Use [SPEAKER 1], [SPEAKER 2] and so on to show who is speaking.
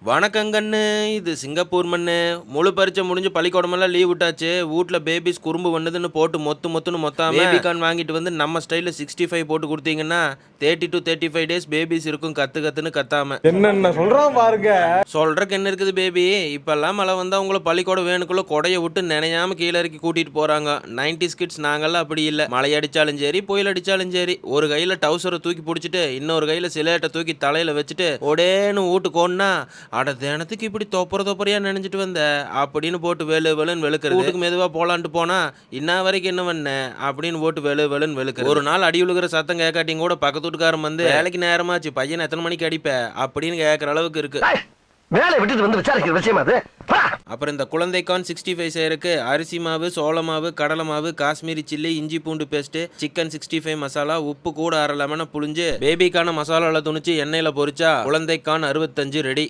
[SPEAKER 1] வணக்கங்கண்ணு. இது சிங்கப்பூர் மண்ணு. முழு பரீட்சை முடிஞ்சு பள்ளிக்கூடமெல்லாம் லீவ் விட்டாச்சு. வூட்ல பேபிஸ் குறும்பு பண்ணுதுன்னு போட்டு மொத்துன்னு மொத்தாம பேபி கார்ன் வாங்கிட்டு வந்து நம்ம ஸ்டைல்ல 65 போட்டு குடுத்தீங்கன்னா 30 to 35 டேஸ் பேபிஸ் இருக்கும் கத்துன்னு கத்தாம.
[SPEAKER 2] என்னென்ன சொல்றான் பாருங்க.
[SPEAKER 1] சொல்றக்கு என்ன இருக்குது பேபி? இப்பெல்லாம் மழை வந்தா உங்களை பள்ளிக்கூடம் வேணுக்குள்ள கொடைய விட்டு நினையாம கீழே இறக்கி கூட்டிட்டு போறாங்க. 90s கிட்ஸ் நாங்கெல்லாம் அப்படி இல்ல. மழை அடிச்சாலும் சரி, புயல் அடிச்சாலும் சரி, ஒரு கையில டவுசரை தூக்கி பிடிச்சிட்டு இன்னொரு கையில சிலேட்டை தூக்கி தலையில வச்சுட்டு ஒடேன்னு வீட்டுக்கு ஓடுனா, அட தினத்துக்கு இப்படி தொப்பரையா நினைச்சிட்டு வந்த அப்படின்னு போட்டு வெளுன்னு வெளுக்கிறது. வீட்டுக்கு மெதுவா போலான்ட்டு போனா இன்ன வரைக்கும் என்ன பண்ண அப்படின்னு போட்டு வெளுன்னு வெளுக்கிறது. ஒரு நாள் அடி விழுகிற சத்தம் கேட்காட்டியும் கூட பக்கத்து வீட்டுக்காரன் வந்து வேலைக்கு நேரமாச்சு பையன் எத்தனை மணிக்கு அடிப்ப அப்படின்னு கேட்கற அளவுக்கு இருக்கு.
[SPEAKER 3] வேலை விட்டுட்டு வந்து விசாரிக்கிற விஷயம் அது.
[SPEAKER 1] அப்புறம் இந்த குழந்தைக்கான் 65 செய்யறதுக்கு அரிசி மாவு, சோள மாவு, கடலை மாவு, காஷ்மீரி சில்லி, இஞ்சி பூண்டு பேஸ்ட், சிக்கன் 65 மசாலா, உப்பு கூட 1/2 லெமனை புழிஞ்சு பேபிக்கான மசாலாவில் துணிச்சு எண்ணெயில பொரிச்சா குழந்தைக்கான் 65 ரெடி.